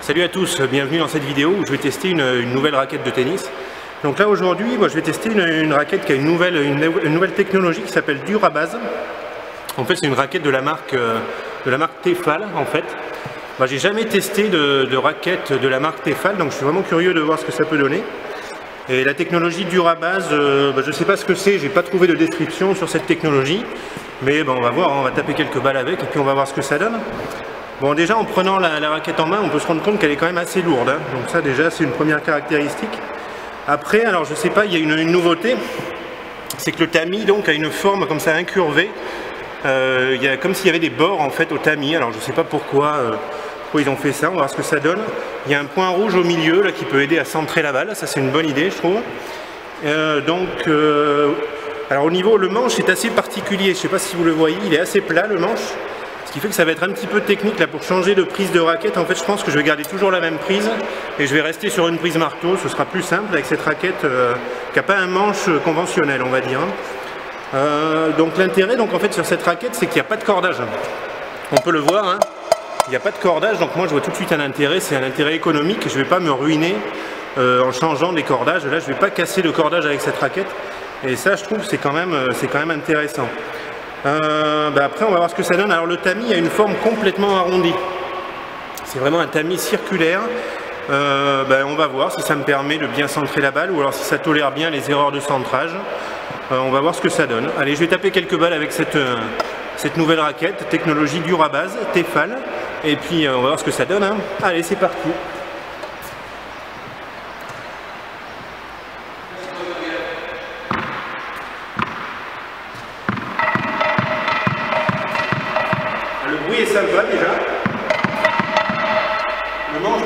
Salut à tous, bienvenue dans cette vidéo où je vais tester une nouvelle raquette de tennis. Donc là aujourd'hui, je vais tester une raquette qui a une nouvelle technologie qui s'appelle Durabase. En fait c'est une raquette de la marque Tefal en fait. J'ai jamais testé de raquette de la marque Tefal, donc je suis vraiment curieux de voir ce que ça peut donner. Et la technologie Durabase, je ne sais pas ce que c'est, j'ai pas trouvé de description sur cette technologie. Mais on va voir, on va taper quelques balles avec et puis on va voir ce que ça donne. Bon, déjà en prenant la raquette en main, on peut se rendre compte qu'elle est quand même assez lourde, hein. Donc ça déjà c'est une première caractéristique. Après, alors je sais pas, il y a une nouveauté, c'est que le tamis donc a une forme comme ça incurvée. Il y a comme s'il y avait des bords en fait au tamis. Alors je sais pas pourquoi ils ont fait ça, on va voir ce que ça donne. Il y a un point rouge au milieu là qui peut aider à centrer la balle, ça c'est une bonne idée je trouve. Alors au niveau, le manche est assez particulier, je sais pas si vous le voyez, il est assez plat le manche. Ce qui fait que ça va être un petit peu technique là pour changer de prise de raquette. En fait je pense que je vais garder toujours la même prise et je vais rester sur une prise marteau, ce sera plus simple avec cette raquette qui n'a pas un manche conventionnel on va dire. Donc l'intérêt en fait sur cette raquette c'est qu'il n'y a pas de cordage. On peut le voir, hein. Il n'y a pas de cordage, donc moi je vois tout de suite un intérêt, c'est un intérêt économique. Je ne vais pas me ruiner en changeant des cordages. Là je ne vais pas casser le cordage avec cette raquette et ça je trouve c'est quand même intéressant. Après on va voir ce que ça donne. Alors le tamis a une forme complètement arrondie, c'est vraiment un tamis circulaire. On va voir si ça me permet de bien centrer la balle ou alors si ça tolère bien les erreurs de centrage. On va voir ce que ça donne. Allez, je vais taper quelques balles avec cette nouvelle raquette, technologie Durabase, Tefal, et puis on va voir ce que ça donne, hein. Allez, c'est parti. Le bruit est sympa déjà. Le manche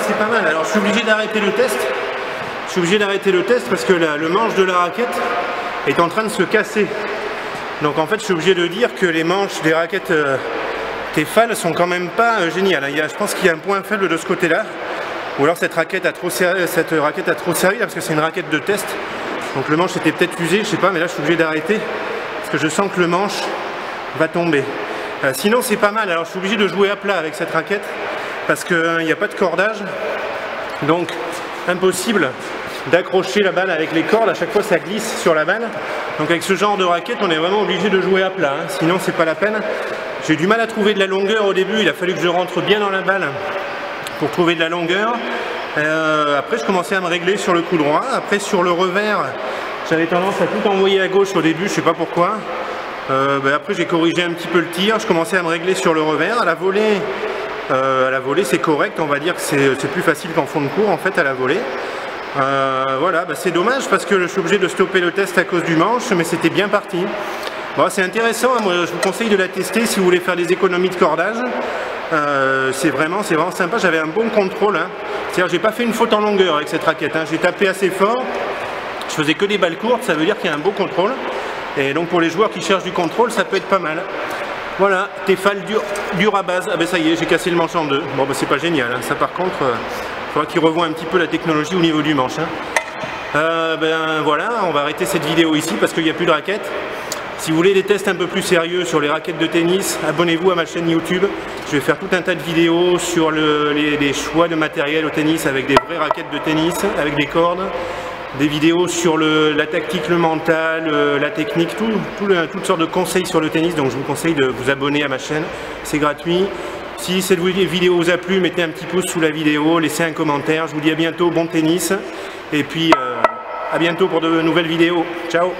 c'est pas mal. Alors je suis obligé d'arrêter le test. Parce que le manche de la raquette est en train de se casser. Donc en fait je suis obligé de dire que les manches des raquettes Tefal sont quand même pas géniales. Je pense qu'il y a un point faible de ce côté-là. Ou alors cette raquette a trop servi parce que c'est une raquette de test. Donc le manche était peut-être usé, je sais pas, mais là je suis obligé d'arrêter parce que je sens que le manche va tomber. Sinon c'est pas mal. Alors je suis obligé de jouer à plat avec cette raquette parce qu'il n'y a pas de cordage, donc impossible d'accrocher la balle avec les cordes, à chaque fois ça glisse sur la balle. Donc avec ce genre de raquette on est vraiment obligé de jouer à plat, hein. Sinon c'est pas la peine. J'ai eu du mal à trouver de la longueur au début, il a fallu que je rentre bien dans la balle pour trouver de la longueur. Après je commençais à me régler sur le coup droit. Après sur le revers j'avais tendance à tout envoyer à gauche au début, je sais pas pourquoi. Après j'ai corrigé un petit peu le tir, je commençais à me régler sur le revers. À la volée c'est correct, on va dire que c'est plus facile qu'en fond de cours en fait à la volée. Voilà, c'est dommage parce que je suis obligé de stopper le test à cause du manche, mais c'était bien parti. Bon, c'est intéressant, moi je vous conseille de la tester si vous voulez faire des économies de cordage. C'est vraiment sympa, j'avais un bon contrôle. Hein. C'est-à-dire j'ai pas fait une faute en longueur avec cette raquette, hein. J'ai tapé assez fort, je faisais que des balles courtes, ça veut dire qu'il y a un beau contrôle. Et donc pour les joueurs qui cherchent du contrôle, ça peut être pas mal. Voilà, Tefal dur à base. Ah ben ça y est, j'ai cassé le manche en deux. Bon ben c'est pas génial, hein. Ça par contre, il faudra qu'ils revoient un petit peu la technologie au niveau du manche. Hein. Ben voilà, on va arrêter cette vidéo ici parce qu'il n'y a plus de raquettes. Si vous voulez des tests un peu plus sérieux sur les raquettes de tennis, abonnez-vous à ma chaîne YouTube. Je vais faire tout un tas de vidéos sur les choix de matériel au tennis avec des vraies raquettes de tennis, avec des cordes. Des vidéos sur la tactique, le mental, la technique, toutes sortes de conseils sur le tennis. Donc je vous conseille de vous abonner à ma chaîne, c'est gratuit. Si cette vidéo vous a plu, mettez un petit pouce sous la vidéo, laissez un commentaire. Je vous dis à bientôt, bon tennis. Et puis à bientôt pour de nouvelles vidéos. Ciao!